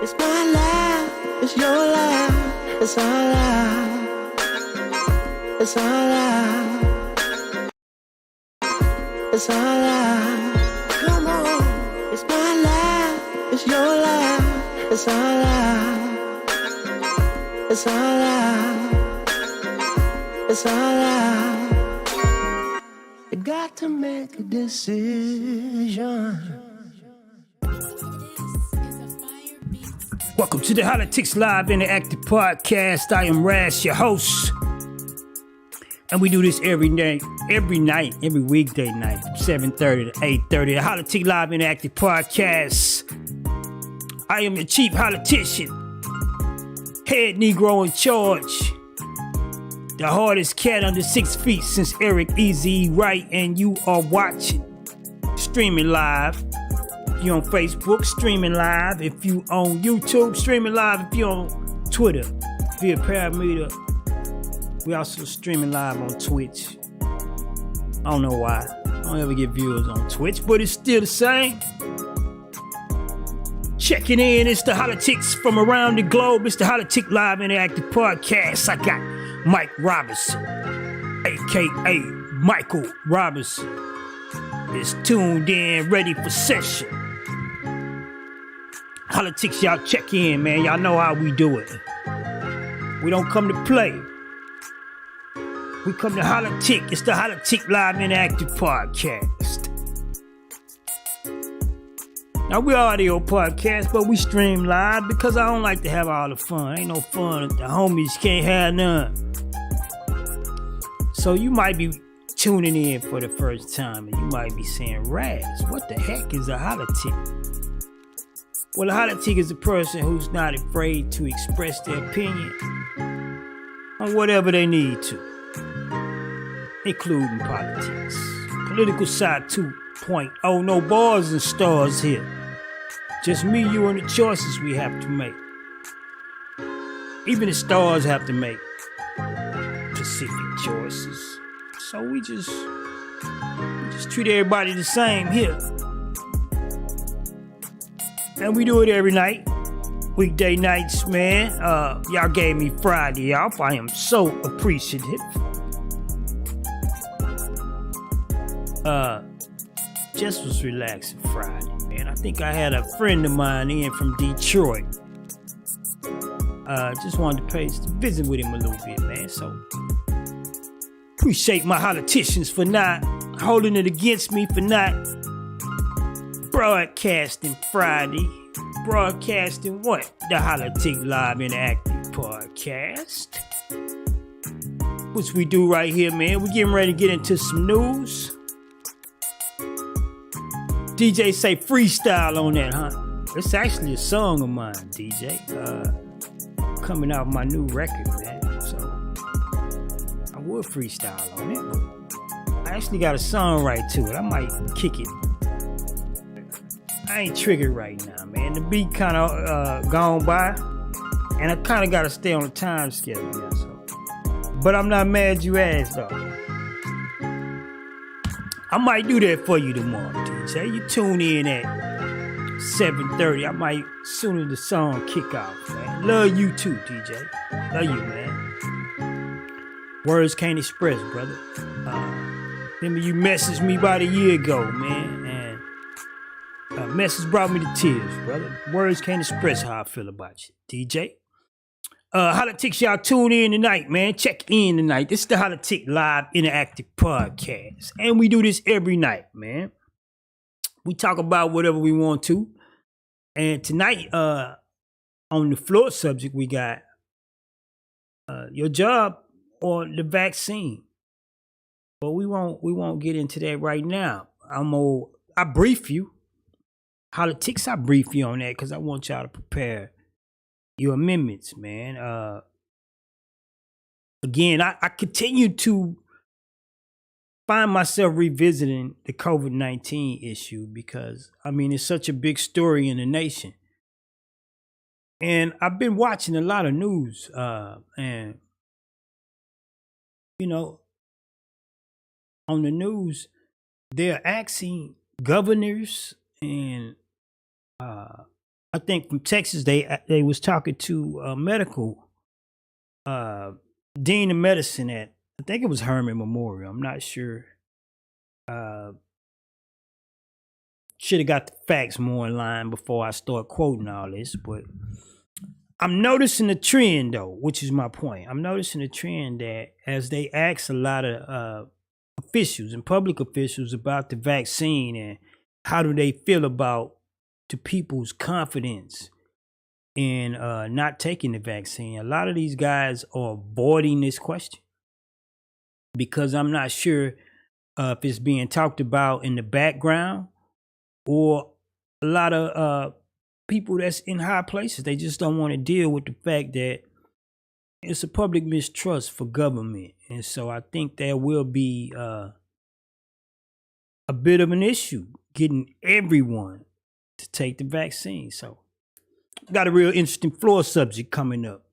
It's my life, it's your life, it's our life, it's our life, it's our life. Come on, it's my life, it's your life, it's our life, it's our life, it's our life. You got to make a decision. Welcome to the Hollatics Live Interactive Podcast. I am Raz, your host. And we do this every weekday night, from 7:30 to 8:30. The Hollatics Live Interactive Podcast. I am your chief politician, head Negro in charge, the hardest cat under 6 feet since Eric Easy Wright, and you are watching, streaming live. If you're on Facebook, streaming live. If you on YouTube, streaming live. If you're on Twitter, via Parameter. We also streaming live on Twitch. I don't know why. I don't ever get viewers on Twitch, but it's still the same. Checking in, it's the Hollatics from around the globe. It's the Hollatics Live Interactive Podcast. I got Mike Robinson, a.k.a. Michael Robinson, is tuned in, ready for session. Hollatics, y'all check in, man. Y'all know how we do it. We don't come to play. We come to Holla-tics. It's the Hollatics Live Interactive Podcast. Now, we audio podcast, but we stream live because I don't like to have all the fun. Ain't no fun. The homies can't have none. So you might be tuning in for the first time and you might be saying, Raz, what the heck is a Holla-tic? Well, a Holla-tic is a person who's not afraid to express their opinion on whatever they need to, including politics. Political side 2.0, no bars and stars here. Just me, you, and the choices we have to make. Even the stars have to make specific choices. So we just treat everybody the same here. And we do it every night. Weekday nights, man. Y'all gave me Friday off. I am so appreciative. Just was relaxing Friday, man. I think I had a friend of mine in from Detroit. Just wanted to visit with him a little bit, man. So appreciate my politicians for not holding it against me, for not broadcasting Friday. Broadcasting what? The Hollatics Live Interactive Podcast. Which we do right here, man. We're getting ready to get into some news. DJ say freestyle on that, huh? It's actually a song of mine, DJ. Coming out my new record, man. So I would freestyle on it, but I actually got a song right to it. I might kick it. I ain't triggered right now, man. The beat kind of gone by, and I kind of got to stay on the time schedule, yeah, so. But I'm not mad you asked, though. I might do that for you tomorrow, DJ. You tune in at 7:30. I might, soon as the song kick off, man. Love you too, DJ. Love you, man. Words can't express, brother. Remember you messaged me about a year ago, man, and a message brought me to tears, brother. Words can't express how I feel about you, DJ. Hollatics, y'all tune in tonight, man. Check in tonight. This is the Hollatics Live Interactive Podcast. And we do this every night, man. We talk about whatever we want to. And tonight, on the floor subject, we got your job or the vaccine. But we won't get into that right now. I brief you. Hollatics, I brief you on that because I want y'all to prepare your amendments, man. Again, I continue to find myself revisiting the COVID-19 issue because, I mean, it's such a big story in the nation. And I've been watching a lot of news, and, you know, on the news, they're asking governors and I think from Texas, they was talking to a medical dean of medicine at, I think it was Herman Memorial. I'm not sure. Should have got the facts more in line before I start quoting all this, but I'm noticing a trend though, which is my point. I'm noticing a trend that as they ask a lot of officials and public officials about the vaccine and how do they feel about the people's confidence in not taking the vaccine, a lot of these guys are avoiding this question because I'm not sure if it's being talked about in the background or a lot of people that's in high places. They just don't want to deal with the fact that it's a public mistrust for government. And so I think there will be a bit of an issue getting everyone to take the vaccine. So got a real interesting floor subject coming up.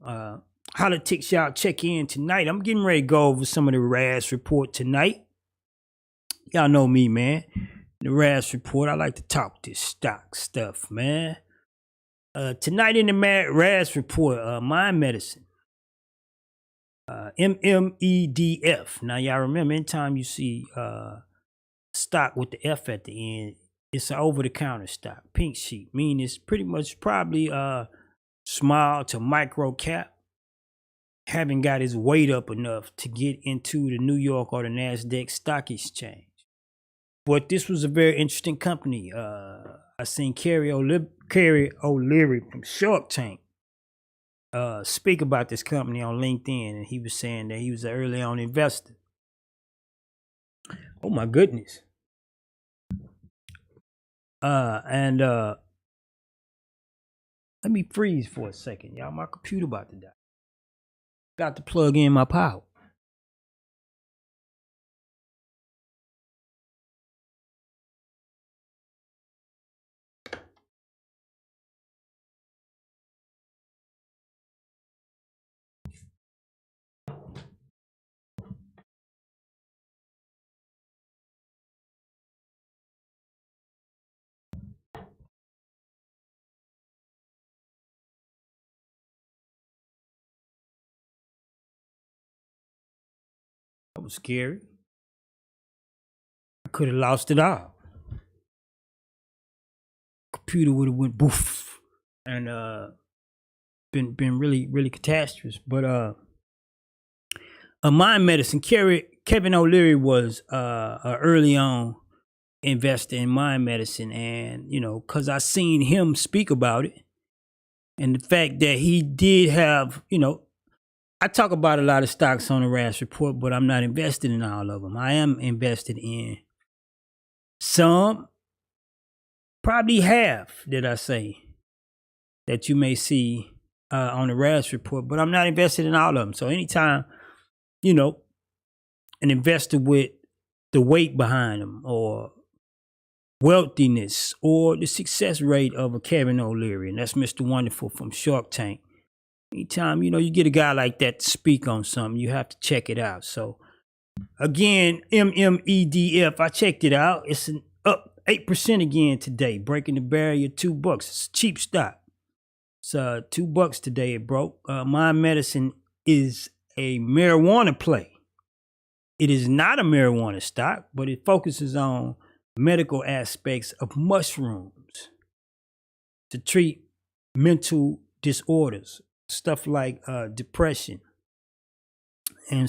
Hollatics, y'all check in tonight. I'm getting ready to go over some of the RAS report tonight. Y'all know me, man. The RAS report, I like to talk this stock stuff, man. Tonight in the RAS report, Mind Medicine. MMEDF. Now, y'all remember, anytime you see stock with the F at the end, it's an over-the-counter stock, pink sheet, meaning it's pretty much probably small to micro cap. Haven't got his weight up enough to get into the New York or the NASDAQ stock exchange. But this was a very interesting company. I seen Carrie O'Leary from Shark Tank speak about this company on LinkedIn, and he was saying that he was an early on investor. Oh my goodness. And let me freeze for a second, y'all. My computer about to die. Got to plug in my power. That was scary. I could have lost it all. Computer would have went boof and been really catastrophic. But Mind Medicine, Kevin O'Leary was a early on investor in Mind Medicine, and because I seen him speak about it, and the fact that he did have, I talk about a lot of stocks on the RAS report, but I'm not invested in all of them. I am invested in some, probably half, did I say, that you may see on the RAS report, but I'm not invested in all of them. So anytime, an investor with the weight behind them or wealthiness or the success rate of a Kevin O'Leary, and that's Mr. Wonderful from Shark Tank. Anytime, you get a guy like that to speak on something, you have to check it out. So, again, MMEDF, I checked it out. It's up 8% again today, breaking the barrier $2. It's a cheap stock. It's $2 today it broke. Mind Medicine is a marijuana play. It is not a marijuana stock, but it focuses on medical aspects of mushrooms to treat mental disorders. Stuff like depression and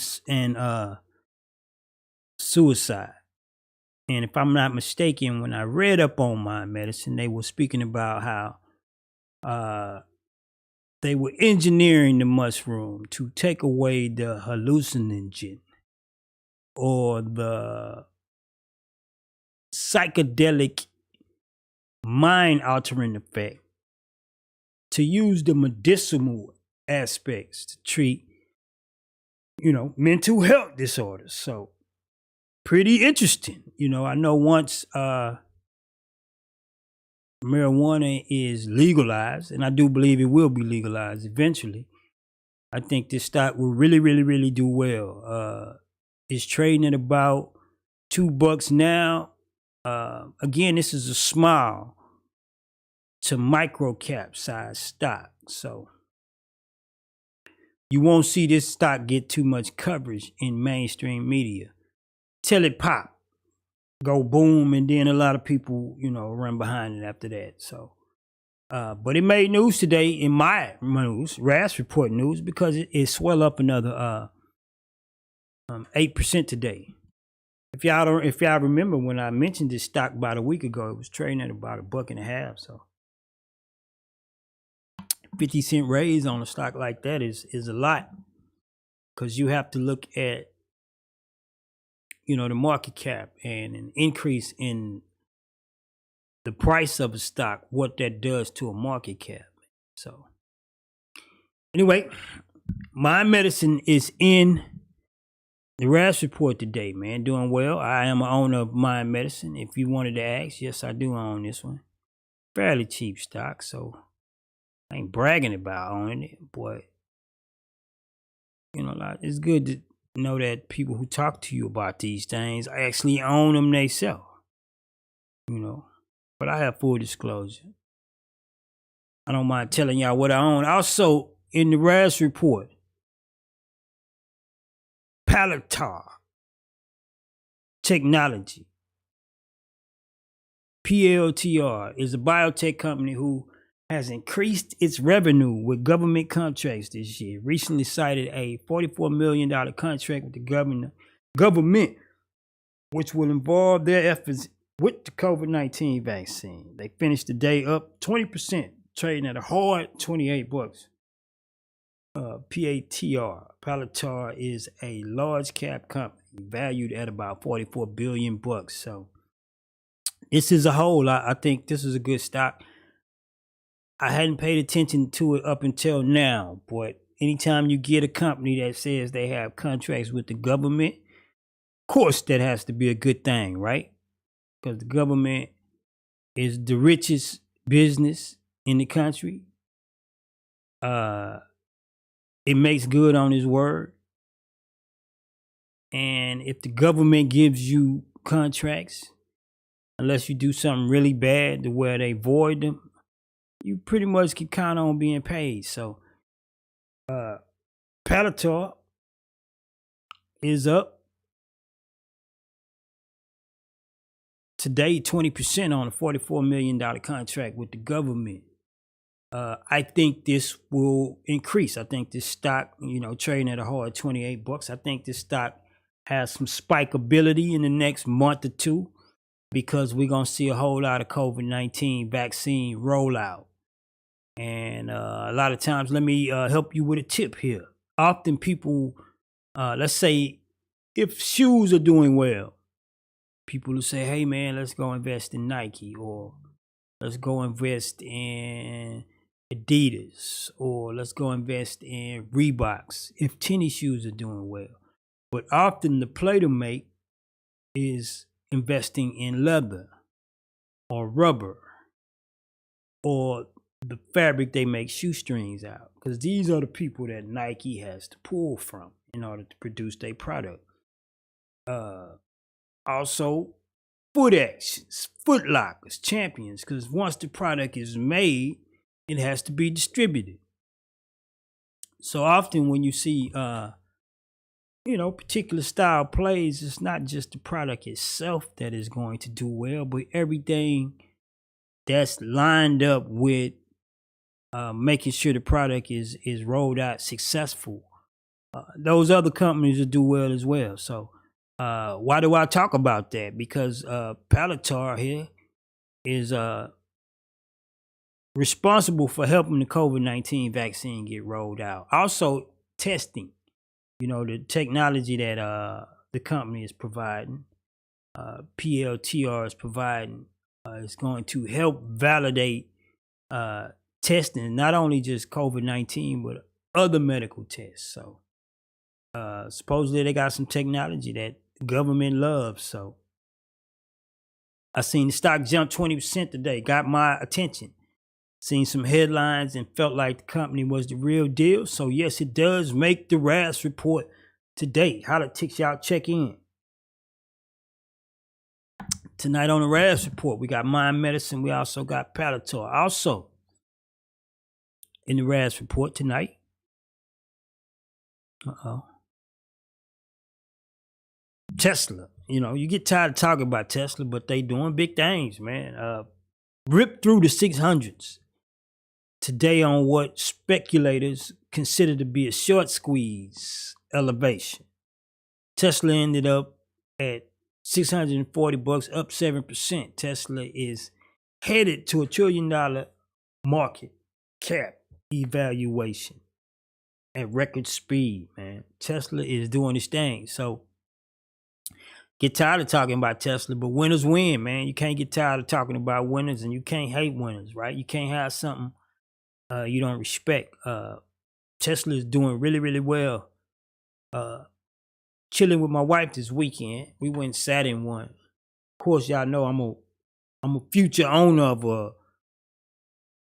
suicide. And if I'm not mistaken, when I read up on Mind Medicine, they were speaking about how they were engineering the mushroom to take away the hallucinogen or the psychedelic mind-altering effect, to use the medicinal aspects to treat, mental health disorders. So pretty interesting. I know once marijuana is legalized, and I do believe it will be legalized eventually, I think this stock will really do well. It's trading at about $2 now. Again, this is a small to micro cap size stock. So you won't see this stock get too much coverage in mainstream media till it pop, go boom, and then a lot of people, run behind it after that. So, but it made news today in my news, RAS report news, because it swelled up another 8% today. If y'all remember when I mentioned this stock about a week ago, it was trading at about $1.50. So 50-cent raise on a stock like that is a lot, because you have to look at the market cap and an increase in the price of a stock, what that does to a market cap. So anyway, my medicine is in the RAS report today, man. Doing well. I am an owner of Mind Medicine. If you wanted to ask, yes, I do own this one. Fairly cheap stock, so I ain't bragging about owning it, but it's good to know that people who talk to you about these things actually own them themselves. But I have full disclosure. I don't mind telling y'all what I own. Also, in the RAS report, Holla-tics Technology, PLTR, is a biotech company who has increased its revenue with government contracts this year. Recently cited a $44 million contract with the government, which will involve their efforts with the COVID-19 vaccine. They finished the day up 20%, trading at a hard $28. Holla-tics is a large cap company valued at about $44 billion. So this is a whole. I think this is a good stock. I hadn't paid attention to it up until now, but anytime you get a company that says they have contracts with the government, of course that has to be a good thing, right? Because the government is the richest business in the country. It makes good on his word. And if the government gives you contracts, unless you do something really bad to where they void them, you pretty much can count on being paid. So, Holla-tics is up today 20% on a $44 million contract with the government. I think this will increase. I think this stock, trading at a hard $28. I think this stock has some spikeability in the next month or two, because we're going to see a whole lot of COVID-19 vaccine rollout. And a lot of times, let me help you with a tip here. Often people, let's say if shoes are doing well, people will say, hey man, let's go invest in Nike, or let's go invest in Adidas, or let's go invest in Reeboks if tennis shoes are doing well. But often the play to make is investing in leather or rubber or the fabric they make shoestrings out, because these are the people that Nike has to pull from in order to produce their product. Also, Foot Actions, Foot Lockers, Champions, because once the product is made, it has to be distributed. So often when you see, particular style plays, it's not just the product itself that is going to do well, but everything that's lined up with making sure the product is rolled out successful. Those other companies will do well as well. So why do I talk about that? Because Holla-tics here is responsible for helping the COVID-19 vaccine get rolled out. Also testing, the technology that the company is providing, PLTR is providing, is going to help validate testing, not only just COVID-19, but other medical tests. So supposedly they got some technology that the government loves. So I seen the stock jump 20% today, got my attention. Seen some headlines and felt like the company was the real deal. So yes, it does make the RAS report today. Hollatics, y'all check in. Tonight on the RAS report, we got Mind Medicine. We also got Palator. Also, in the RAS report tonight. Tesla. You know, you get tired of talking about Tesla, but they doing big things, man. Ripped through the 600s today on what speculators consider to be a short squeeze elevation. Tesla ended up at $640, up 7%. Tesla is headed to $1 trillion market cap evaluation at record speed, man. Tesla is doing its thing. So get tired of talking about Tesla, but winners win, man. You can't get tired of talking about winners, and you can't hate winners, right? You can't have something you don't respect. Tesla is doing really, really well. Chilling with my wife this weekend. We went and sat in one. Of course, y'all know I'm a future owner of a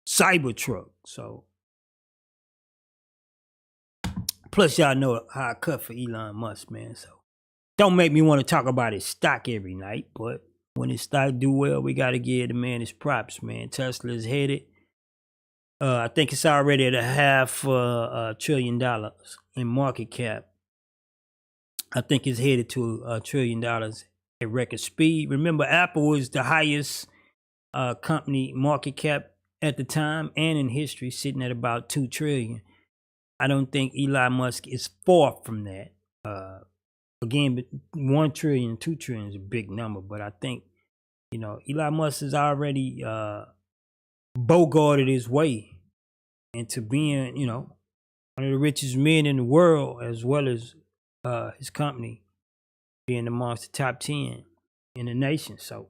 Cybertruck. So plus y'all know how I cut for Elon Musk, man. So don't make me want to talk about his stock every night, but when his stock do well, we got to give the man his props, man. Tesla is headed. I think it's already at $500 billion in market cap. I think it's headed to $1 trillion at record speed. Remember, Apple was the highest company market cap at the time and in history, sitting at about $2 trillion. I don't think Elon Musk is far from that. Again, 1 trillion, 2 trillion is a big number, but I think, you know, Elon Musk has already bogarted his way into being, you know, one of the richest men in the world, as well as his company being amongst the top 10 in the nation. So,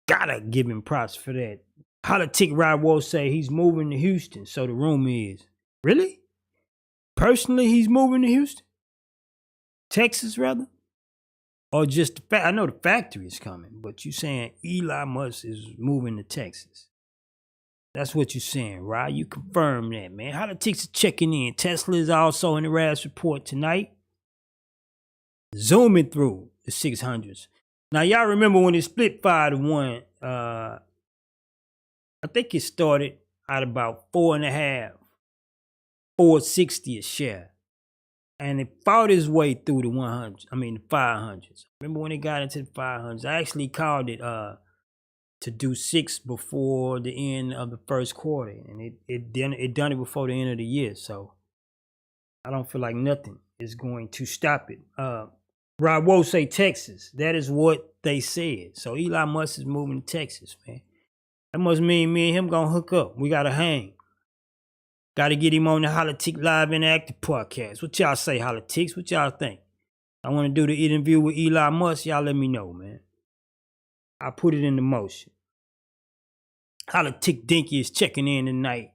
gotta give him props for that. Holla-tics Rod Wolf say he's moving to Houston. So the rumor is, really? Personally, he's moving to Houston? Texas, rather? Or just the fact, I know the factory is coming, but you saying Elon Musk is moving to Texas. That's what you're saying, right? You confirm that, man. Hollatics is checking in. Tesla is also in the RAS report tonight. Zooming through the 600s. Now, y'all remember when it split 5-1, I think it started at about 4.5, 460 a share. And it fought its way through the 500s. Remember when it got into the 500s? I actually called it to do 6 before the end of the first quarter, and it done it before the end of the year. So I don't feel like nothing is going to stop it. Rod Wolf say Texas. That is what they said. So Elon Musk is moving to Texas, man. That must mean me and him gonna hook up. We gotta hang. Gotta get him on the Holla-tics Live and Active podcast. What y'all say, Holla-tics? What y'all think? I want to do the interview with Elon Musk. Y'all let me know, man. I put it into motion. Holla-tics Dinky is checking in tonight.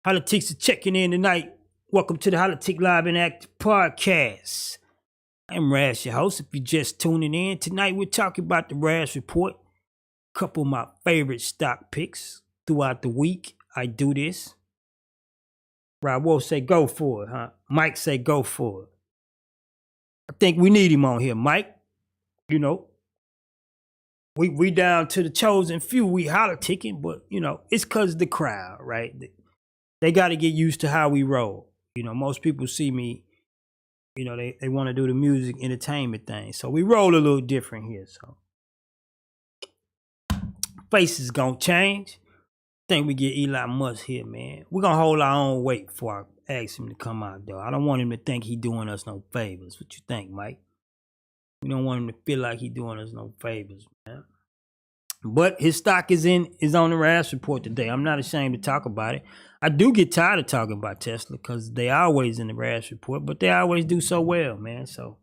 Holla-tics is checking in tonight. Welcome to the Holla-tics Live and Active podcast. I'm Raz, your host. If you're just tuning in, tonight we're talking about the Raz report. A couple of my favorite stock picks throughout the week. I do this. Rod Wolf say go for it, huh? Mike say go for it. I think we need him on here, Mike. You know, we down to the chosen few. We holla-ticking, but, you know, it's because of the crowd, right? They got to get used to how we roll. You know, most people see me, you know, they want to do the music entertainment thing. So we roll a little different here. So faces going to change. Think we get Elon Musk here, man. We're going to hold our own weight before I ask him to come out, though. I don't want him to think he doing us no favors. What you think, Mike? We don't want him to feel like he doing us no favors, man. But his stock is on the RAS report today. I'm not ashamed to talk about it. I do get tired of talking about Tesla because they always in the RAS report, but they always do so well, man. So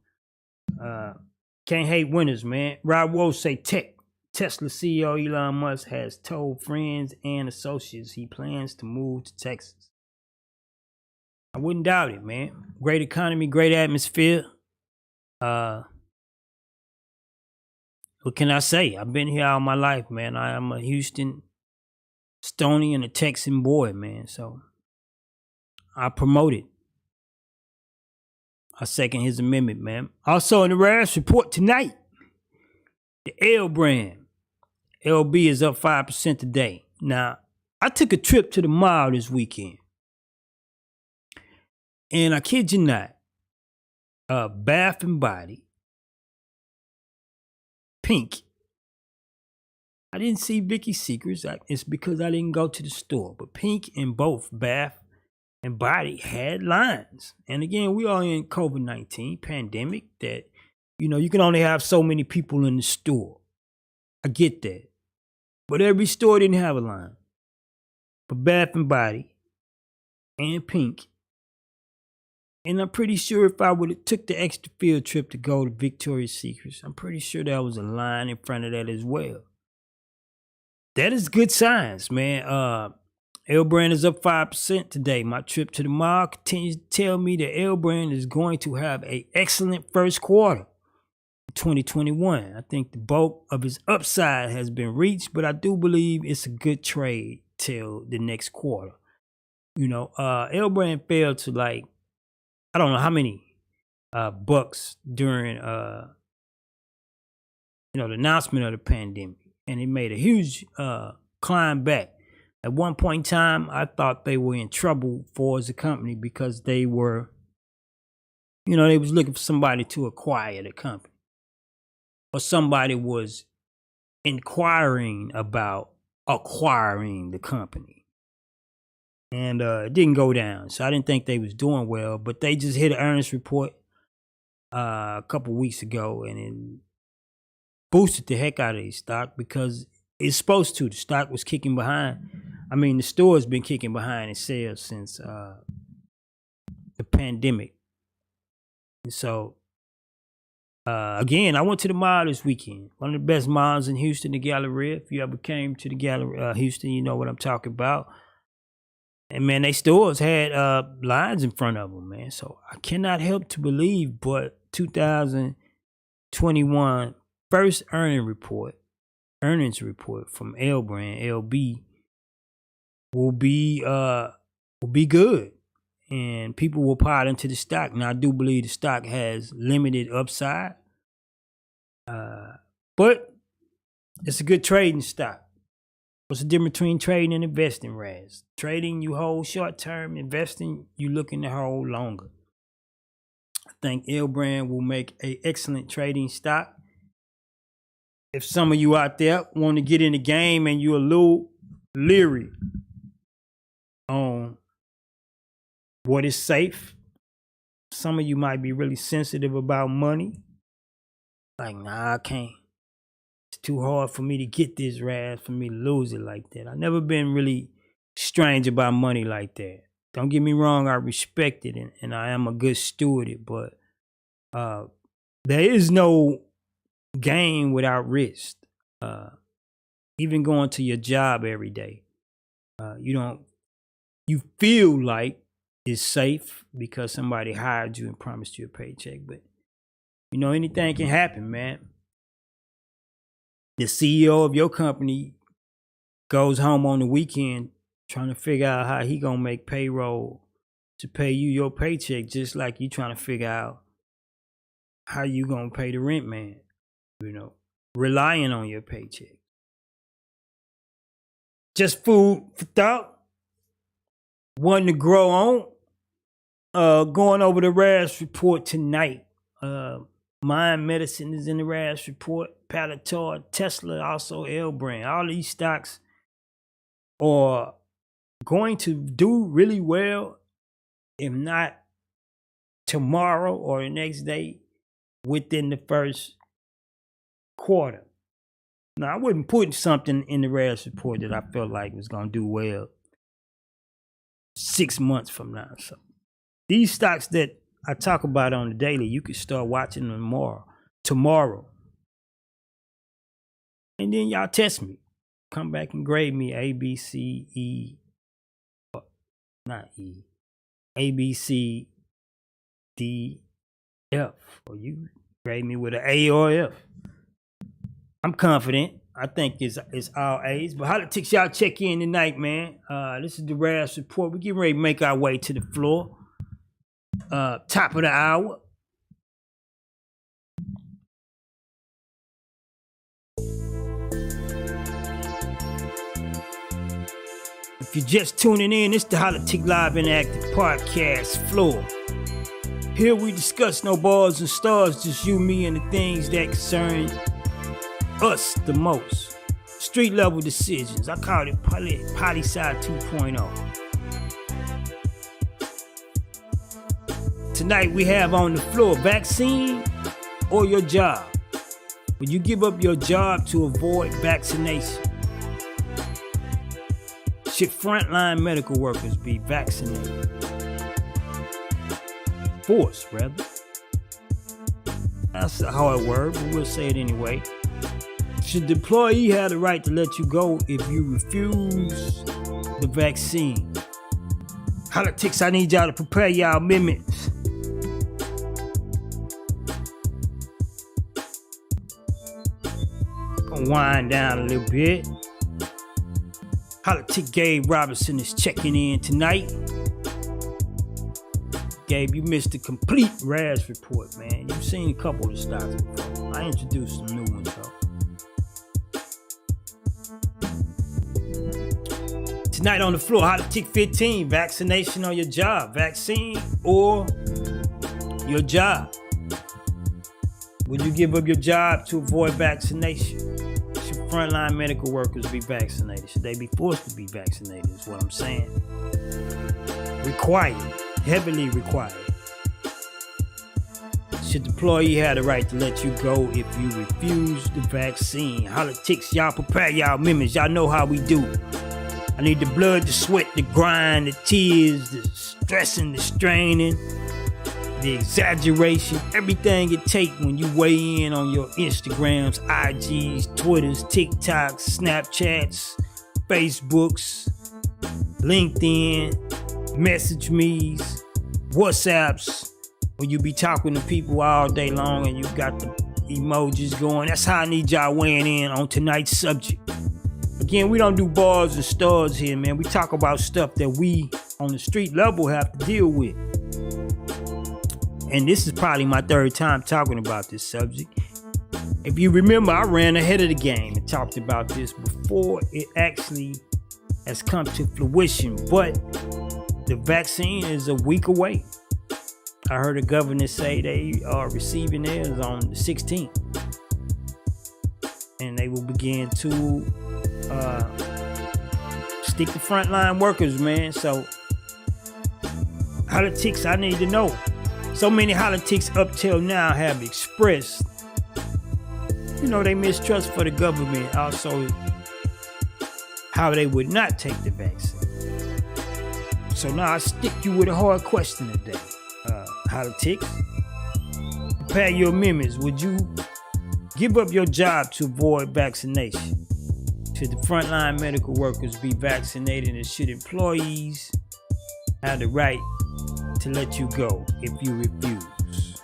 can't hate winners, man. Rod Wolf say Tesla CEO Elon Musk has told friends and associates he plans to move to Texas. I wouldn't doubt it, man. Great economy, great atmosphere. What can I say? I've been here all my life, man. I am a Houston Stony and a Texan boy, man. So I promote it. I second his amendment, man. Also in the RAS report tonight, The L brand, LB is up 5% today. Now, I took a trip to the mall this weekend. And I kid you not, Bath and Body, Pink. I didn't see Vicky's Secrets. It's because I didn't go to the store. But Pink and both Bath and Body had lines. And again, we are in COVID-19 pandemic that, you can only have so many people in the store. I get that. But every store didn't have a line. But Bath and Body and Pink. And I'm pretty sure if I would have took the extra field trip to go to Victoria's Secrets, I'm pretty sure there was a line in front of that as well. That is good signs, man. L brand is up 5% today. My trip to the mall continues to tell me that L brand is going to have an excellent first quarter. 2021. I think the bulk of its upside has been reached, but I do believe it's a good trade till the next quarter. L brand fell to like, I don't know how many bucks during the announcement of the pandemic, and it made a huge climb back. At one point in time, I thought they were in trouble for as a company because they were, they was looking for somebody to acquire the company. Or somebody was inquiring about acquiring the company. And it didn't go down. So I didn't think they was doing well. But they just hit an earnings report a couple weeks ago. And it boosted the heck out of their stock because it's supposed to. The stock was kicking behind. I mean, the store's been kicking behind in sales since the pandemic. And so... again, I went to the mall this weekend. One of the best malls in Houston, the Galleria. If you ever came to the Galleria, Houston, you know what I'm talking about. And man, they stores had lines in front of them, man. So I cannot help to believe, but 2021 first earnings report from L brand, LB, will be good. And people will pile into the stock. Now, I do believe the stock has limited upside. But it's a good trading stock. What's the difference between trading and investing, Raz? Trading, you hold short term. Investing, you looking to hold longer. I think L brand will make an excellent trading stock. If some of you out there want to get in the game and you're a little leery on what is safe. Some of you might be really sensitive about money. Like, nah, I can't. It's too hard for me to get this, Raz, for me to lose it like that. I've never been really strange about money like that. Don't get me wrong, I respect it and I am a good steward it, but there is no gain without risk. Even going to your job every day. You feel like is safe because somebody hired you and promised you a paycheck. But, anything can happen, man. The CEO of your company goes home on the weekend trying to figure out how he gonna make payroll to pay you your paycheck, just like you trying to figure out how you gonna pay the rent man, relying on your paycheck. Just food for thought. One to grow on. Going over the RAS report tonight. Mind Medicine is in the RAS report. Palator, Tesla, also L brand. All these stocks are going to do really well, if not tomorrow or the next day, within the first quarter. Now, I wouldn't put something in the RAS report that I felt like was going to do well 6 months from now. So these stocks that I talk about on the daily, you can start watching them tomorrow. And then y'all test me. Come back and grade me A, B, C, E. Not E. A, B, C, D, F. Or you grade me with an A or F. I'm confident. I think it's all A's. But Hollatics, y'all check in tonight, man. This is the RAS report. We're getting ready to make our way to the floor. Top of the hour. If you're just tuning in, it's the Holla-tics Live Interactive Podcast floor. Here we discuss no balls and stars, just you, me, and the things that concern us the most. Street level decisions. I call it Potty Side 2.0. Tonight we have on the floor, vaccine or your job. Will you give up your job to avoid vaccination? Should frontline medical workers be vaccinated? Forced, rather. That's a hard word, but we'll say it anyway. Should the employee have the right to let you go if you refuse the vaccine? Hollatics, I need y'all to prepare y'all amendments. Gonna wind down a little bit. Hollatic Gabe Robinson is checking in tonight. Gabe, you missed the complete RAS report, man. You've seen a couple of the stocks before. I introduced some new ones, though. Tonight on the floor, Hollatic 15, vaccination or your job. Vaccine or your job. Would you give up your job to avoid vaccination? Should frontline medical workers be vaccinated? Should they be forced to be vaccinated is what I'm saying. Required, heavily required. Should the employee have the right to let you go if you refuse the vaccine? Hollatics, y'all prepare y'all amendments. Y'all know how we do. I need the blood, the sweat, the grind, the tears, the stressing, the straining, the exaggeration, everything it takes when you weigh in on your Instagrams, IGs, Twitters, TikToks, Snapchats, Facebooks, LinkedIn, message me's, WhatsApps, when you be talking to people all day long and you got the emojis going. That's how I need y'all weighing in on tonight's subject. Again, we don't do bars and stars here, man. We talk about stuff that we on the street level have to deal with. And this is probably my third time talking about this subject. If you remember, I ran ahead of the game and talked about this before it actually has come to fruition. But the vaccine is a week away. I heard the governor say they are receiving theirs on the 16th. And they will begin to stick to frontline workers, man. So, Hollatics, I need to know. So many Hollatics up till now have expressed, they mistrust for the government, also how they would not take the vaccine. So now I stick you with a hard question today, Hollatics. Prepare your amendments. Would you give up your job to avoid vaccination? Should the frontline medical workers be vaccinated, and should employees have the right to let you go if you refuse?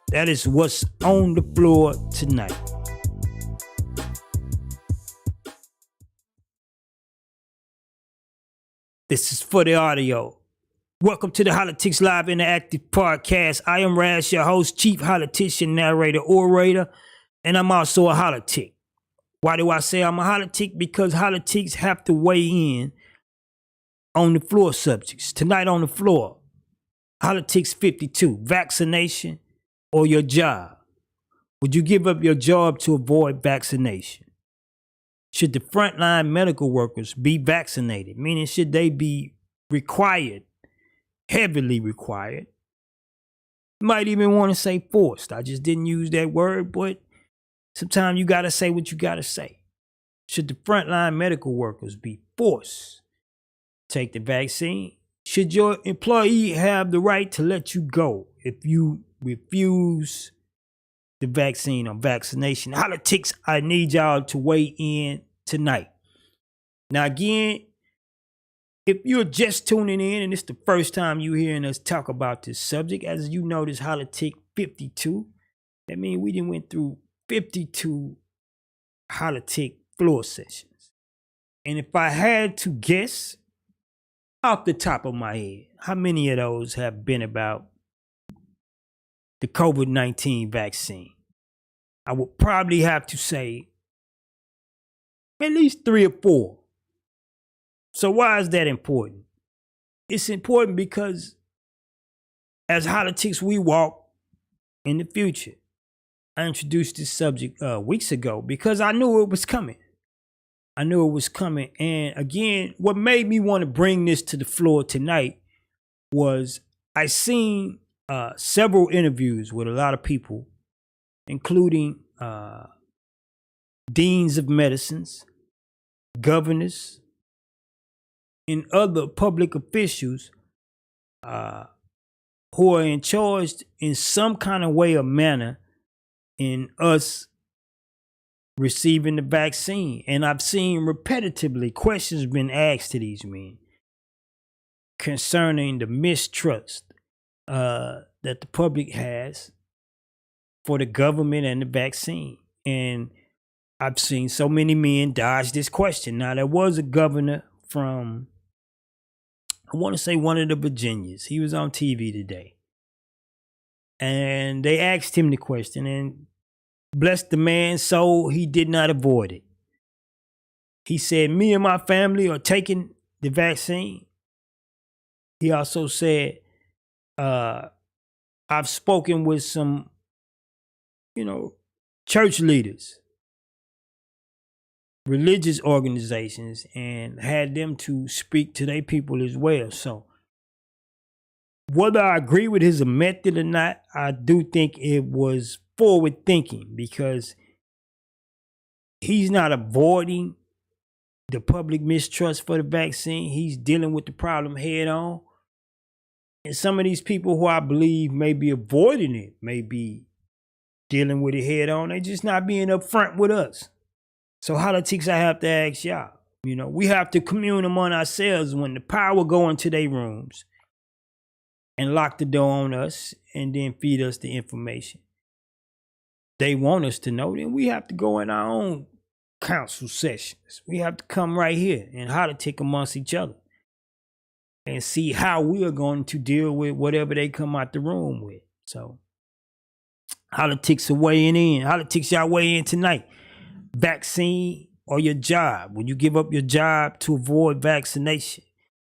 That is what's on the floor tonight. This is for the audio. Welcome to the Hollatics Live Interactive Podcast. I am Raz, your host, chief hollatician, narrator, orator, and I'm also a Hollatic. Why do I say I'm a Hollatic? Because Hollatics have to weigh in on the floor subjects. Tonight on the floor, Hollatics 52, vaccination or your job. Would you give up your job to avoid vaccination? Should the frontline medical workers be vaccinated? Meaning, should they be required, heavily required? You might even want to say forced. I just didn't use that word, but sometimes you got to say what you got to say. Should the frontline medical workers be forced to take the vaccine? Should your employee have the right to let you go if you refuse the vaccine or vaccination? Hollatics, I need y'all to weigh in tonight. Now, again, if you're just tuning in and it's the first time you're hearing us talk about this subject, as you know, this Hollatic 52, that means we done went through 52 Hollatic floor sessions. And if I had to guess off the top of my head, how many of those have been about the COVID-19 vaccine? I would probably have to say at least 3 or 4 So why is that important? It's important because as Hollatics, we walk in the future. I introduced this subject weeks ago because I knew it was coming. And again, what made me want to bring this to the floor tonight was I seen several interviews with a lot of people, including deans of medicines, governors, and other public officials who are in charge in some kind of way or manner in us receiving the vaccine. And I've seen repetitively questions been asked to these men concerning the mistrust that the public has for the government and the vaccine. And I've seen so many men dodge this question. Now, there was a governor from, I want to say one of the Virginias. He was on TV today. And they asked him the question, and bless the man's soul, he did not avoid it. He said, me and my family are taking the vaccine. He also said, I've spoken with some, church leaders, religious organizations, and had them to speak to their people as well. So whether I agree with his method or not, I do think it was forward thinking because he's not avoiding the public mistrust for the vaccine. He's dealing with the problem head on. And some of these people who I believe may be avoiding it, may be dealing with it head on. They just not being upfront with us. So Hollatics, I have to ask y'all, we have to commune among ourselves when the power go into their rooms and lock the door on us and then feed us the information they want us to know. Then we have to go in our own council sessions. We have to come right here and Hollatic amongst each other and see how we are going to deal with whatever they come out the room with. So Hollatics are weighing in. Hollatics, y'all weigh in tonight. Vaccine or your job? When you give up your job to avoid vaccination,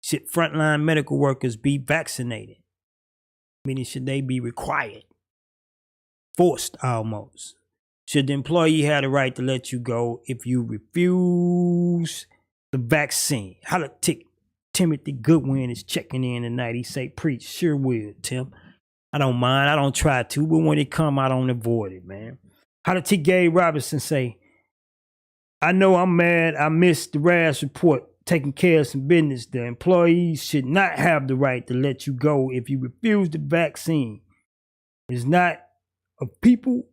should frontline medical workers be vaccinated? Meaning, should they be required? Forced almost. Should the employee have the right to let you go if you refuse the vaccine? Hollatic Timothy Goodwin is checking in tonight. He say, preach. Sure will, Tim. I don't mind. I don't try to, but when it come, I don't avoid it, man. Hollatic Gabe Robinson say, I know I'm mad I missed the RAS report taking care of some business. The employees should not have the right to let you go if you refuse the vaccine. It's not of people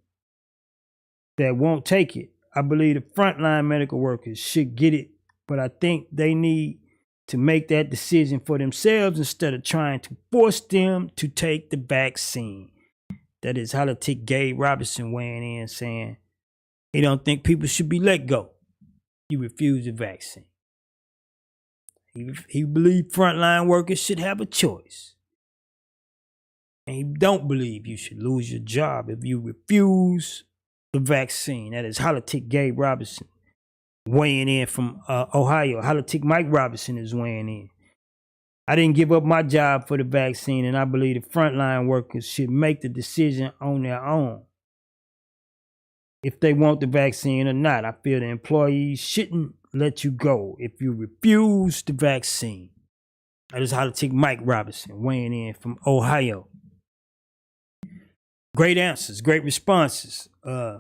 that won't take it. I believe the frontline medical workers should get it, but I think they need to make that decision for themselves instead of trying to force them to take the vaccine. That is Hollatic Gabe Robinson weighing in saying he don't think people should be let go. You refuse the vaccine. He believes frontline workers should have a choice. And he don't believe you should lose your job if you refuse the vaccine. That is Hollatic Gabe Robinson weighing in from Ohio. Hollatic Mike Robinson is weighing in. I didn't give up my job for the vaccine, and I believe the frontline workers should make the decision on their own if they want the vaccine or not. I feel the employees shouldn't let you go if you refuse the vaccine. That is Hollatic Mike Robinson weighing in from Ohio. Great answers, great responses. I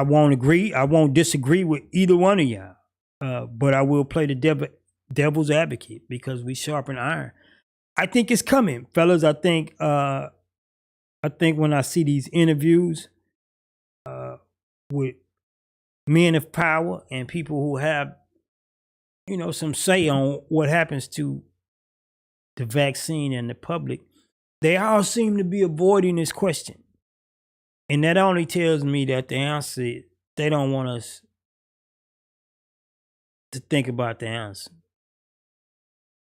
won't agree. I won't disagree with either one of y'all. But I will play the devil's advocate because we sharpen iron. I think it's coming, fellas. I think when I see these interviews with men of power and people who have, some say on what happens to the vaccine and the public, they all seem to be avoiding this question. And that only tells me that the answer, they don't want us to think about the answer.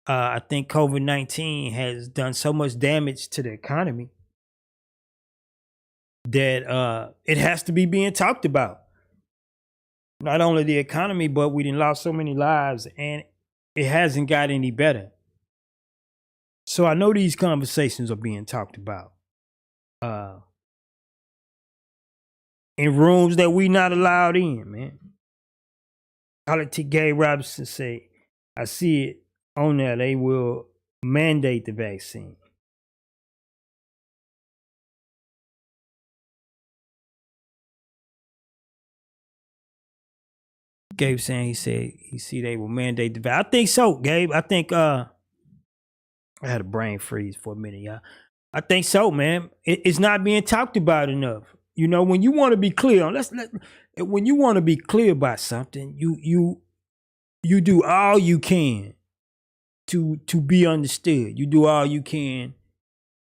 I think COVID-19 has done so much damage to the economy that it has to be being talked about. not only the economy, but we done lost so many lives, and it hasn't got any better. So I know these conversations are being talked about in rooms that we not allowed in, man. Holla-tics Gay Robinson say, I see it on there. They will mandate the vaccine. Gabe saying he see they will mandate the vaccine. I think so, Gabe. I think I had a brain freeze for a minute, y'all. I think so, man. It's not being talked about enough. You know, when you want to be clear on, when you want to be clear about something, you do all you can to be understood. You do all you can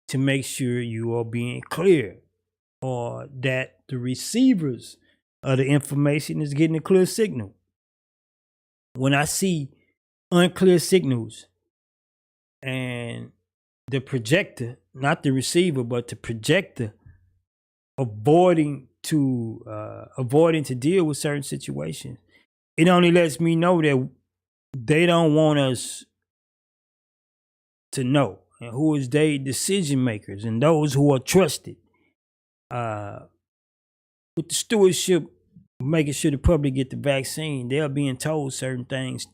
to make sure you are being clear, or that the receivers of the information is getting a clear signal. When I see unclear signals and the projector, not the receiver, but the projector, avoiding to deal with certain situations, it only lets me know that they don't want us to know. And who is they? Decision makers and those who are trusted with the stewardship, making sure the public get the vaccine. They're being told certain things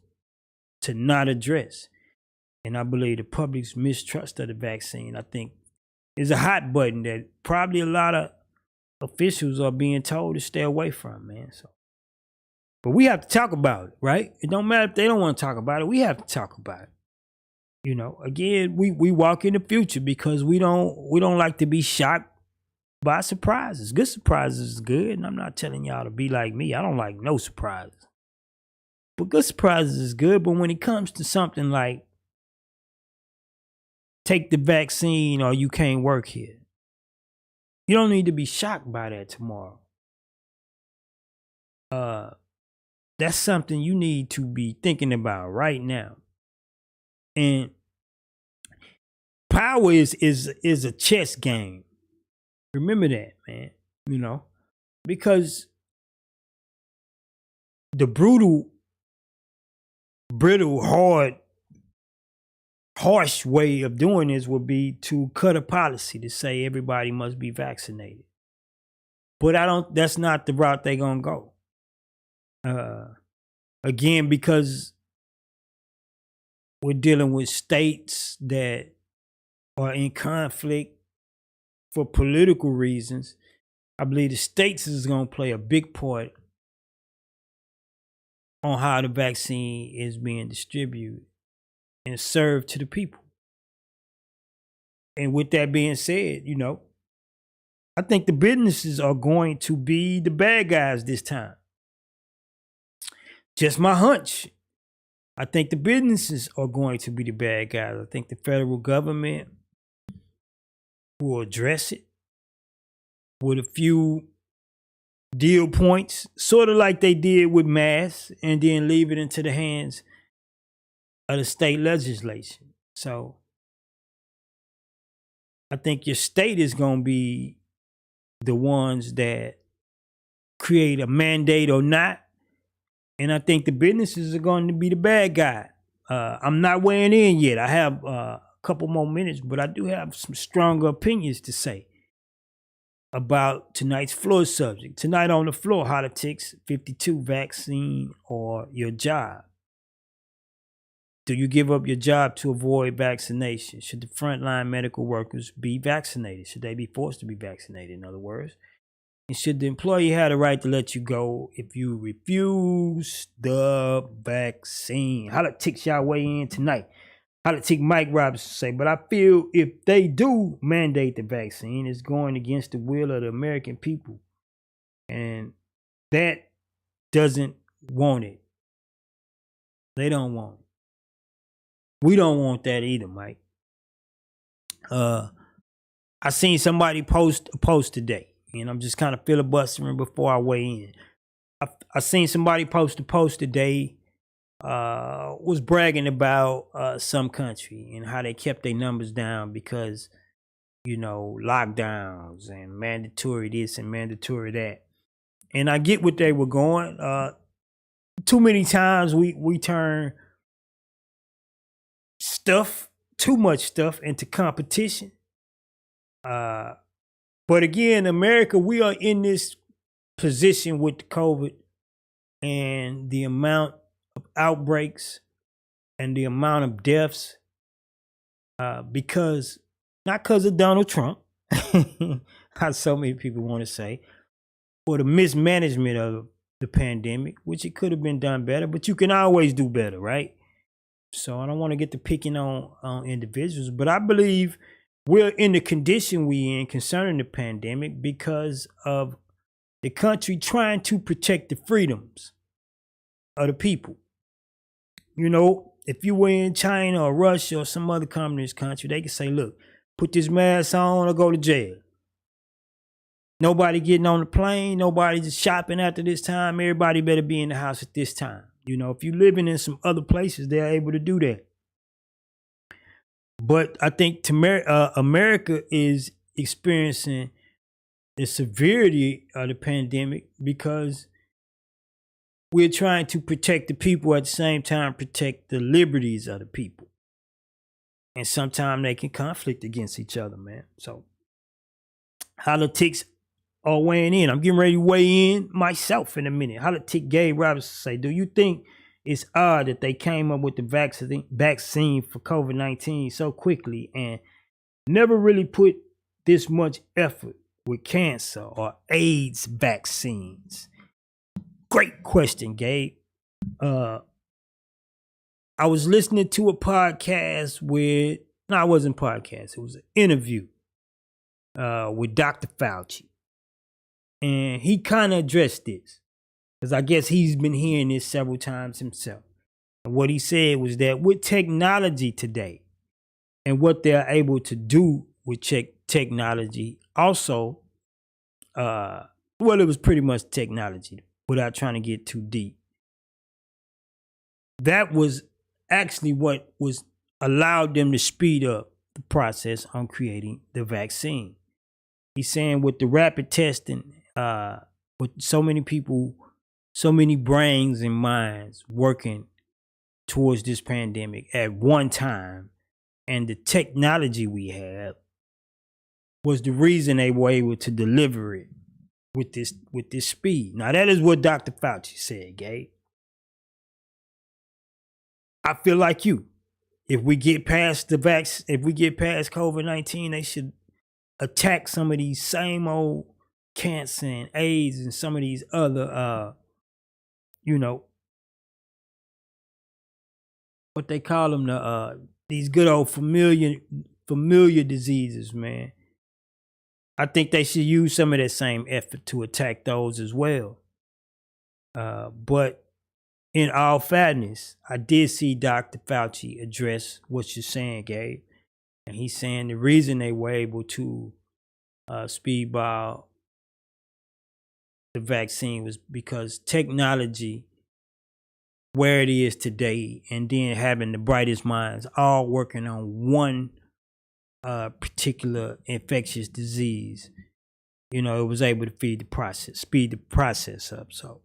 to not address. And I believe the public's mistrust of the vaccine, I think, is a hot button that probably a lot of officials are being told to stay away from, man. So, but we have to talk about it, right? It don't matter if they don't want to talk about it. We have to talk about it. You know, again, we walk in the future because we don't like to be shocked by surprises. Good surprises is good, and I'm not telling y'all to be like me. I don't like no surprises. But good surprises is good, but when it comes to something like take the vaccine or you can't work here, you don't need to be shocked by that tomorrow. That's something you need to be thinking about right now. And power is a chess game. Remember that, man. You know, because the brittle, harsh way of doing this would be to cut a policy to say everybody must be vaccinated. But that's not the route they're gonna go. Again, because we're dealing with states that are in conflict for political reasons. I believe the states is going to play a big part on how the vaccine is being distributed and served to the people. And with that being said, you know, I think the businesses are going to be the bad guys this time. Just my hunch. I think the businesses are going to be the bad guys. I think the federal government will address it with a few deal points, sort of like they did with masks, and then leave it into the hands of the state legislation. So I think your state is going to be the ones that create a mandate or not. And I think the businesses are going to be the bad guy. I'm not weighing in yet. I have a couple more minutes, but I do have some stronger opinions to say about tonight's floor subject. Tonight on the floor, Hollatics, 52, vaccine or your job. Do you give up your job to avoid vaccination? Should the frontline medical workers be vaccinated? Should they be forced to be vaccinated, in other words? And should the employee have the right to let you go if you refuse the vaccine? Hollatics, y'all weigh in tonight. Holla-tics Mike Robinson say, but I feel if they do mandate the vaccine, it's going against the will of the American people. And that doesn't want it. They don't want it. We don't want that either, Mike. I seen somebody post a post today. And I'm just kind of filibustering before I weigh in. I seen somebody post a post today, was bragging about some country and how they kept their numbers down because, you know, lockdowns and mandatory this and mandatory that. And I get what they were going. too many times we turn stuff, too much stuff, into competition. But again, America, we are in this position with the COVID and the amount of outbreaks and the amount of deaths because not because of Donald Trump, how so many people want to say, or the mismanagement of the pandemic, which it could have been done better, but you can always do better, right? So I don't want to get to picking on individuals, but I believe we're in the condition we in concerning the pandemic because of the country trying to protect the freedoms of the people. You know, if you were in China or Russia or some other communist country, they could say, look, put this mask on or go to jail. Nobody getting on the plane, nobody just shopping after this time. Everybody better be in the house at this time. You know, if you're living in some other places, they're able to do that. But I think America is experiencing the severity of the pandemic because we're trying to protect the people at the same time protect the liberties of the people. And sometimes they can conflict against each other, man. So Hollatics are weighing in. I'm getting ready to weigh in myself in a minute. Hollatic Gabe Robinson say, do you think it's odd that they came up with the vaccine for COVID-19 so quickly and never really put this much effort with cancer or AIDS vaccines? Great question, Gabe. I was listening to a podcast with, no, it wasn't a podcast. It was an interview with Dr. Fauci. And he kind of addressed this because I guess he's been hearing this several times himself. And what he said was that with technology today and what they're able to do with technology, also, well, it was pretty much technology without trying to get too deep. That was actually what was allowed them to speed up the process on creating the vaccine. He's saying with the rapid testing, with so many people, so many brains and minds working towards this pandemic at one time, and the technology we have was the reason they were able to deliver it with this speed. Now that is what Dr. Fauci said, Gabe. I feel like you. If we get past if we get past COVID-19, they should attack some of these same old cancer and AIDS and some of these other, what they call them, these good old familiar diseases, man. I think they should use some of that same effort to attack those as well. But in all fairness, I did see Dr. Fauci address what you're saying, Gabe. And he's saying the reason they were able to speedball the vaccine was because technology, where it is today, and then having the brightest minds all working on one particular infectious disease, it was able to speed the process up. So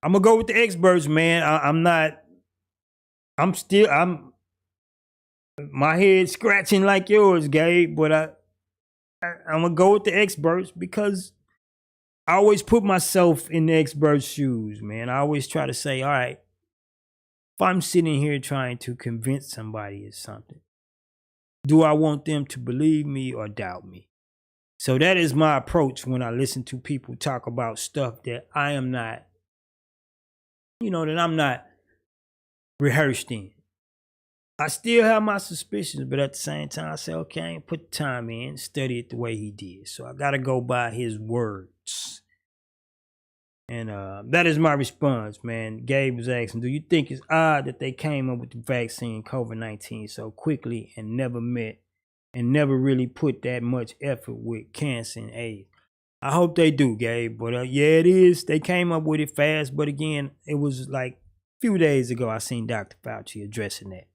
I'm gonna go with the experts, man. I'm my head scratching like yours, Gabe, but I'm gonna go with the experts because I always put myself in the expert's shoes, man. I always try to say, all right, if I'm sitting here trying to convince somebody of something, do I want them to believe me or doubt me? So that is my approach when I listen to people talk about stuff that I am not, that I'm not rehearsed in. I still have my suspicions, but at the same time, I say, okay, I ain't put the time in, study it the way he did. So I got to go by his words. And that is my response, man. Gabe was asking, do you think it's odd that they came up with the vaccine COVID-19 so quickly and never really put that much effort with cancer and AIDS? I hope they do, Gabe. But yeah, it is. They came up with it fast. But again, it was like a few days ago I seen Dr. Fauci addressing that.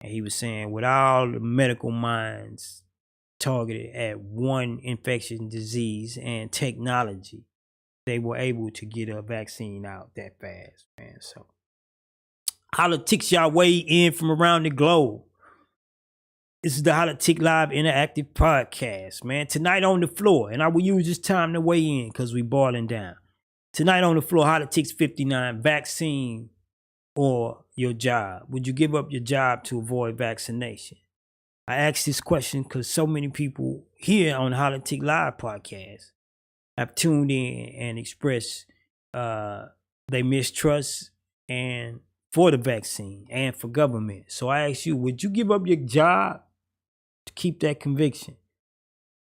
And he was saying with all the medical minds targeted at one infectious disease and technology, they were able to get a vaccine out that fast, man. So Holla-tics, y'all weigh in from around the globe. This is the Holla-tic Live Interactive Podcast, man. Tonight on the floor, and I will use this time to weigh in because we boiling down. Tonight on the floor, Holla-tics 59, vaccine or your job. Would you give up your job to avoid vaccination? I ask this question because so many people here on the Holla-tic Live Podcast have tuned in and expressed they mistrust and for the vaccine and for government. So I ask you, would you give up your job to keep that conviction?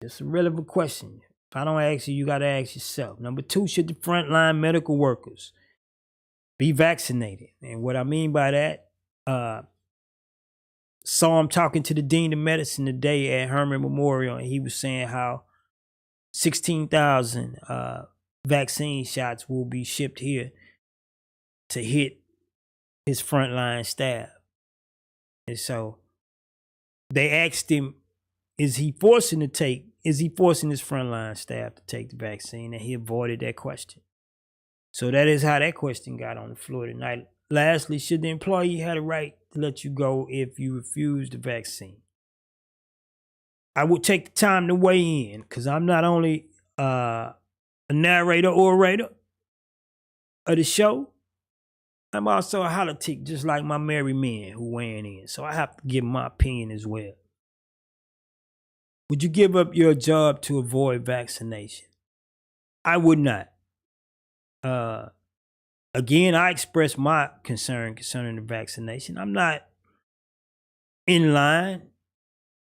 It's a relevant question. If I don't ask you, you got to ask yourself. Number 2, should the frontline medical workers be vaccinated? And what I mean by that, saw him talking to the Dean of Medicine today at Herman Memorial, and he was saying how 16,000 vaccine shots will be shipped here to hit his frontline staff. And so they asked him, is he forcing his frontline staff to take the vaccine? And he avoided that question. So that is how that question got on the floor tonight. Lastly, should the employee have the right to let you go if you refuse the vaccine? I would take the time to weigh in because I'm not only a narrator, orator of the show, I'm also a Holla-tic, just like my merry men who weighing in. So I have to give my opinion as well. Would you give up your job to avoid vaccination? I would not. Again, I express my concern concerning the vaccination. I'm not in line.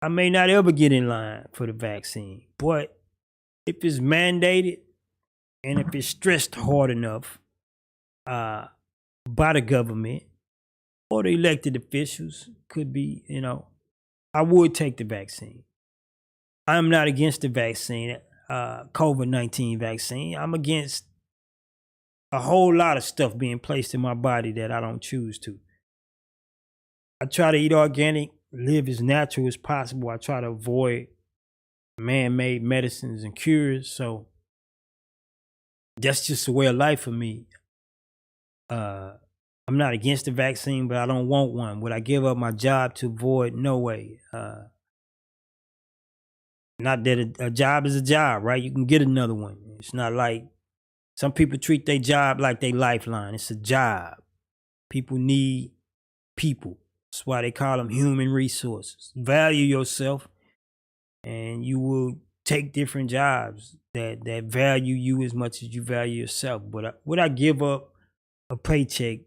I may not ever get in line for the vaccine. But if it's mandated and if it's stressed hard enough by the government or the elected officials, could be, I would take the vaccine. I'm not against the vaccine, COVID-19 vaccine. I'm against a whole lot of stuff being placed in my body that I don't choose to. I try to eat organic, live as natural as possible. I try to avoid man-made medicines and cures. So that's just a way of life for me. I'm not against the vaccine, but I don't want one. Would I give up my job to avoid? No way. Not that a job is a job, right? You can get another one. It's not like some people treat their job like their lifeline. It's a job. People need people. That's why they call them human resources. Value yourself, and you will take different jobs that value you as much as you value yourself. But would I give up a paycheck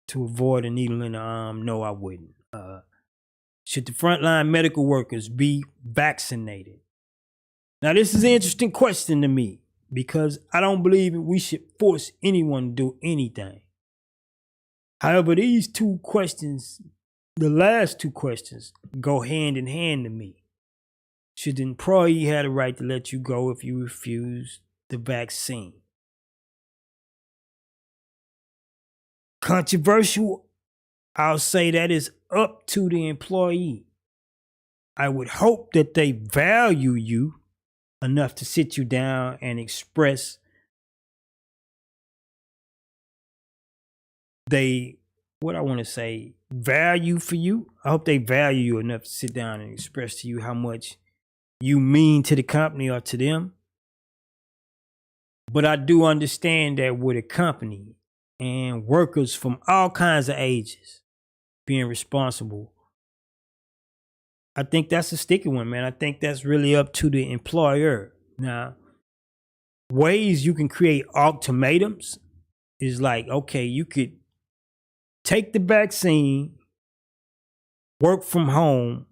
to avoid a needle in the arm? No, I wouldn't. Should the frontline medical workers be vaccinated? Now, this is an interesting question to me because I don't believe we should force anyone to do anything. However, these two questions, the last two questions, go hand in hand to me. Should the employee have the right to let you go if you refuse the vaccine? Controversial, I'll say that is up to the employee. I would hope that they value you enough to sit you down and express value for you. I hope they value you enough to sit down and express to you how much you mean to the company or to them. But I do understand that with a company and workers from all kinds of ages being responsible, I think that's a sticky one, man. I think that's really up to the employer. Now, ways you can create ultimatums is like, okay, you could take the vaccine, work from home,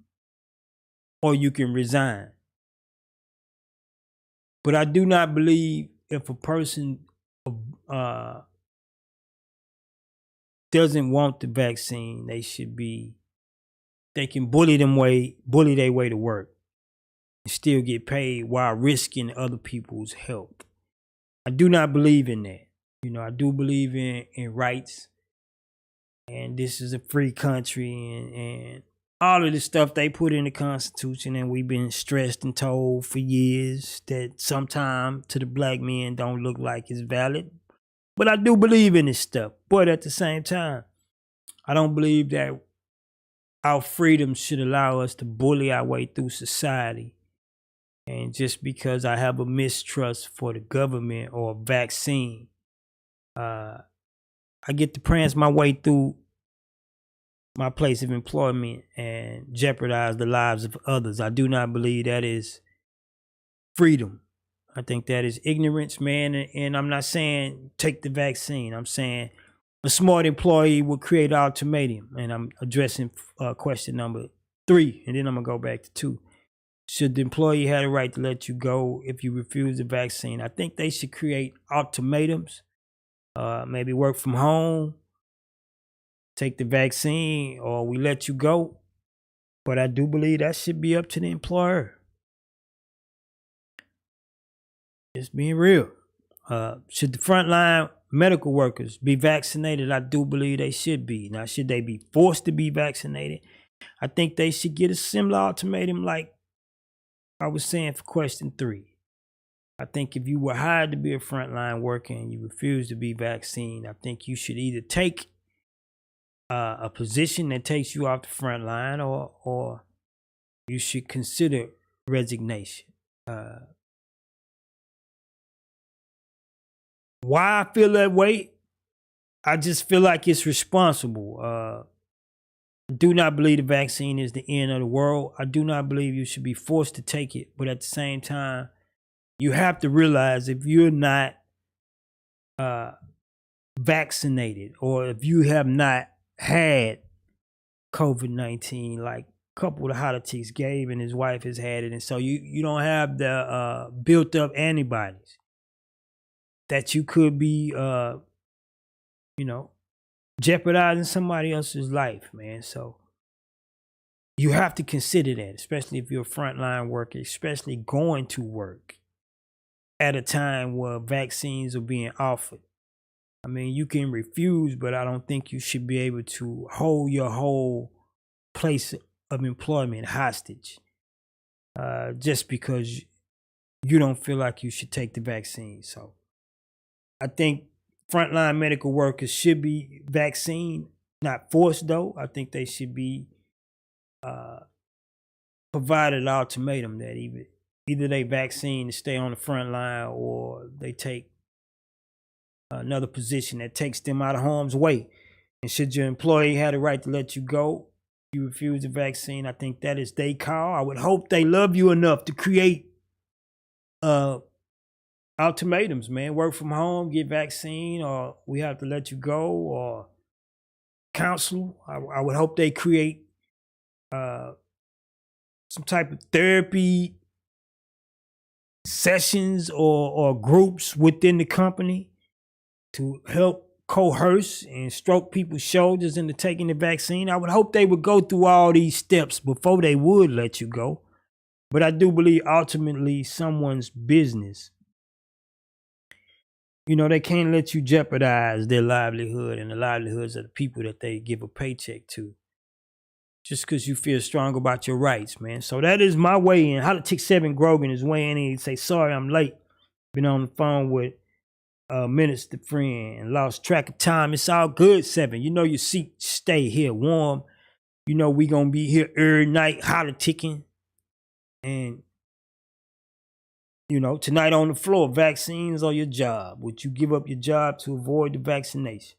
or you can resign. But I do not believe if a person doesn't want the vaccine, they can bully their way to work and still get paid while risking other people's health. I do not believe in that. I do believe in rights, and this is a free country, and all of the stuff they put in the Constitution, and we've been stressed and told for years that sometimes to the black men don't look like it's valid. But I do believe in this stuff. But at the same time, I don't believe that our freedom should allow us to bully our way through society. And just because I have a mistrust for the government or a vaccine, I get to prance my way through my place of employment and jeopardize the lives of others. I do not believe that is freedom. I think that is ignorance, man. And I'm not saying take the vaccine. I'm saying a smart employee will create an ultimatum. And I'm addressing question number 3. And then I'm going to go back to 2. Should the employee have the right to let you go if you refuse the vaccine? I think they should create ultimatums. Maybe work from home, take the vaccine, or we let you go. But I do believe that should be up to the employer. Just being real. Should the frontline medical workers be vaccinated? I do believe they should be. Now, should they be forced to be vaccinated? I think they should get a similar ultimatum like I was saying for question 3. I think if you were hired to be a frontline worker and you refuse to be vaccinated, I think you should either take a position that takes you off the front line or you should consider resignation. Why I feel that way? I just feel like it's responsible. I do not believe the vaccine is the end of the world. I do not believe you should be forced to take it. But at the same time, you have to realize if you're not vaccinated or if you have not had COVID-19, like a couple of the Hollatics, Gabe and his wife has had it. And so you don't have the built up antibodies that you could be, jeopardizing somebody else's life, man. So you have to consider that, especially if you're a frontline worker, especially going to work at a time where vaccines are being offered. I mean, you can refuse, but I don't think you should be able to hold your whole place of employment hostage just because you don't feel like you should take the vaccine. So I think frontline medical workers should be vaccinated, not forced though. I think they should be provided an ultimatum that either they vaccine to stay on the front line or they take another position that takes them out of harm's way. And should your employee have the right to let you go, you refuse the vaccine, I think that is their call. I would hope they love you enough to create ultimatums, man. Work from home, get vaccine, or we have to let you go, or counsel. I would hope they create some type of therapy sessions or groups within the company to help coerce and stroke people's shoulders into taking the vaccine. I would hope they would go through all these steps before they would let you go. But I do believe ultimately someone's business, they can't let you jeopardize their livelihood and the livelihoods of the people that they give a paycheck to just because you feel strong about your rights, man. So that is my way in. Holla-tics 7 Grogan is weighing in. He say, sorry, I'm late. Been on the phone with minister friend and lost track of time. It's all good, 7. Your seat stay here warm. We gonna be here every night holla-ticking. And tonight on the floor, vaccines or your job. Would you give up your job to avoid the vaccination?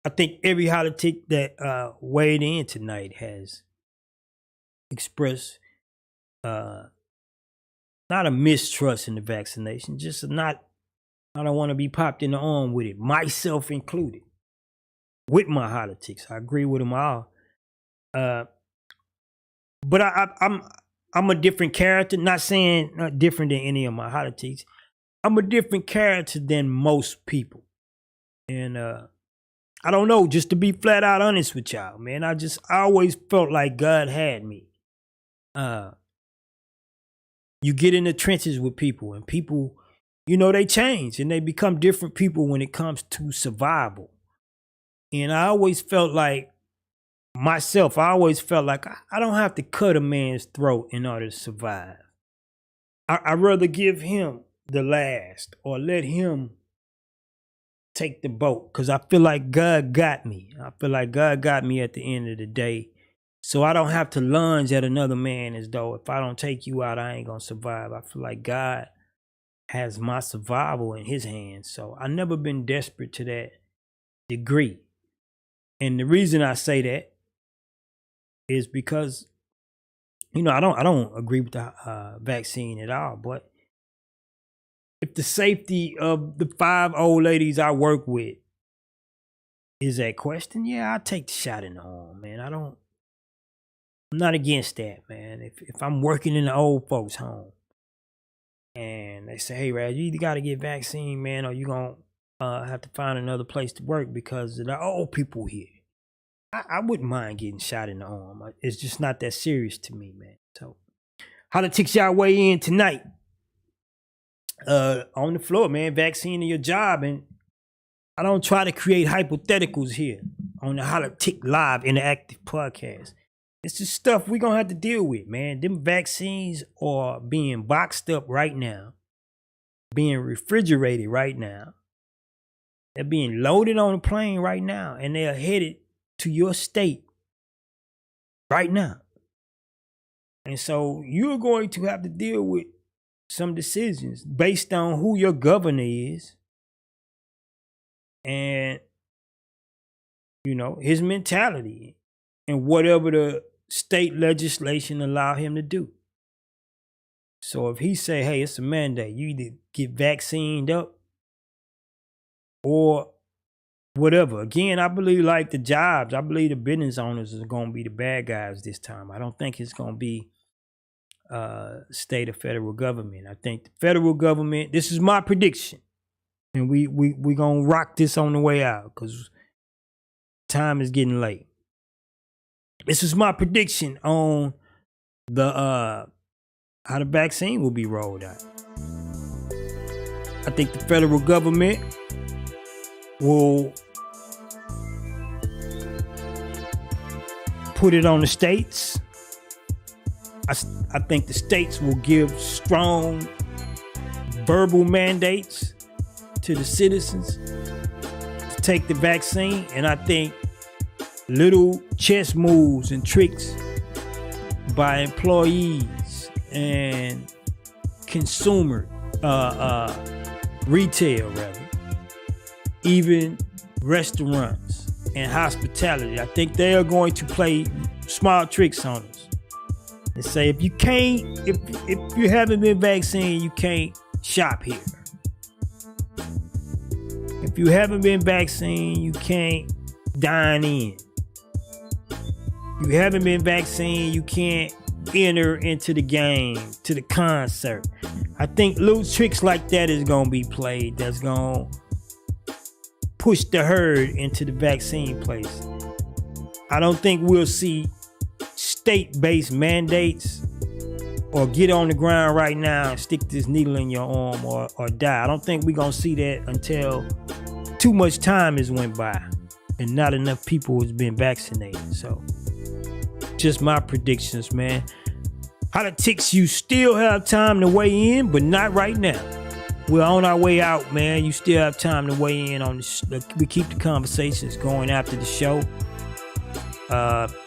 I think every Holla-tic that weighed in tonight has expressed not a mistrust in the vaccination, just I don't want to be popped in the arm with it, myself included, with my Holla-tics. I agree with them all. But I'm a different character, not saying not different than any of my Holla-tics. I'm a different character than most people. And I don't know, just to be flat out honest with y'all, man, I always felt like God had me. You get in the trenches with people and people, they change and they become different people when it comes to survival. And I always felt like myself, I don't have to cut a man's throat in order to survive. I'd rather give him the last or let him take the boat because I feel like God got me. I feel like God got me at the end of the day. So I don't have to lunge at another man as though if I don't take you out, I ain't going to survive. I feel like God has my survival in his hands. So I've never been desperate to that degree. And the reason I say that is because, I don't agree with the vaccine at all. But if the safety of the 5 old ladies I work with is at question, yeah, I'll take the shot in the arm, man. I'm not against that, man. If I'm working in the old folks' home and they say, hey, Rad, you either got to get vaccine, man, or you're going to have to find another place to work because of the old people here. I wouldn't mind getting shot in the arm. It's just not that serious to me, man. So, Hollatics, y'all weigh in tonight on the floor, man. Vaccine in your job. And I don't try to create hypotheticals here on the Holla-tics Live Interactive Podcast. It's just stuff we're going to have to deal with, man. Them vaccines are being boxed up right now, being refrigerated right now. They're being loaded on a plane right now, and they're headed to your state right now. And so you're going to have to deal with some decisions based on who your governor is and, his mentality and whatever the state legislation allow him to do. So if he say, hey, it's a mandate, you either get vaccinated up or whatever. Again, I believe like the jobs, I believe the business owners are going to be the bad guys this time. I don't think it's going to be state or federal government. I think the federal government, this is my prediction. And we going to rock this on the way out because time is getting late. This is my prediction on the how the vaccine will be rolled out. I think the federal government will put it on the states. I think the states will give strong verbal mandates to the citizens to take the vaccine. And I think little chess moves and tricks by employees and consumer, retail rather, even restaurants and hospitality. I think they are going to play small tricks on us and say, if you haven't been vaccinated, you can't shop here. If you haven't been vaccinated, you can't dine in. If you haven't been vaccinated, you can't enter into the game, to the concert. I think little tricks like that is going to be played. That's going to push the herd into the vaccine place. I don't think we'll see state-based mandates or get on the ground right now and stick this needle in your arm or die. I don't think we're going to see that until too much time has went by and not enough people has been vaccinated. So, just my predictions, man. Hollatics, you still have time to weigh in, but not right now. We're on our way out, man. You still have time to weigh in on this. We keep the conversations going after the show.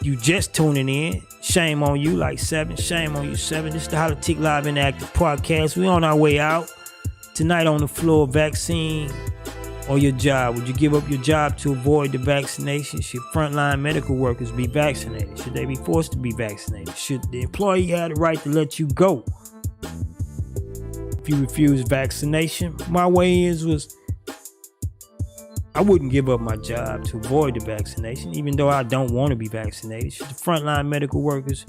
You just tuning in. Shame on you, like 7. Shame on you, 7. This is the Holla-tics Live Interactive Podcast. We on our way out. Tonight on the floor, vaccine or your job. Would you give up your job to avoid the vaccination? Should frontline medical workers be vaccinated? Should they be forced to be vaccinated? Should the employee have the right to let you go if you refuse vaccination? My way-ins was I wouldn't give up my job to avoid the vaccination, even though I don't want to be vaccinated. Should the frontline medical workers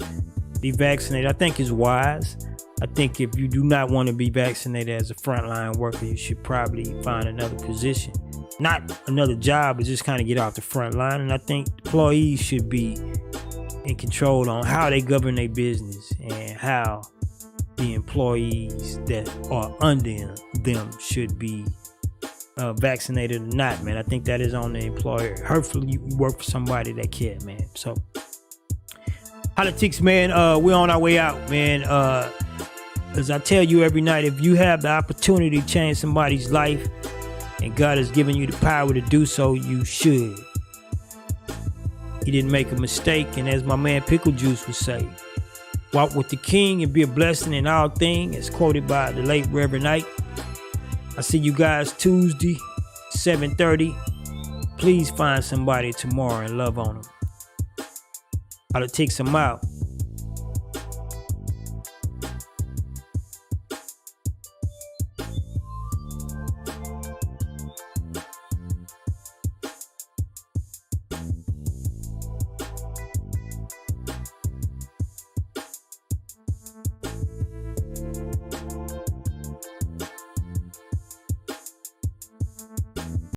be vaccinated? I think it's wise. I think if you do not want to be vaccinated as a frontline worker, you should probably find another position. Not another job, but just kind of get off the front line. And I think employees should be in control on how they govern their business and how the employees that are under them should be vaccinated or not, man. I think that is on the employer. Hopefully you work for somebody that care, man. So Hollatics, man, we're on our way out, man. As I tell you every night, if you have the opportunity to change somebody's life and God has given you the power to do so, you should. He didn't make a mistake, and as my man Pickle Juice would say, walk with the king and be a blessing in all things, as quoted by the late Reverend Knight. I see you guys Tuesday, 7:30. Please find somebody tomorrow and love on them. Hollatics, I'm out.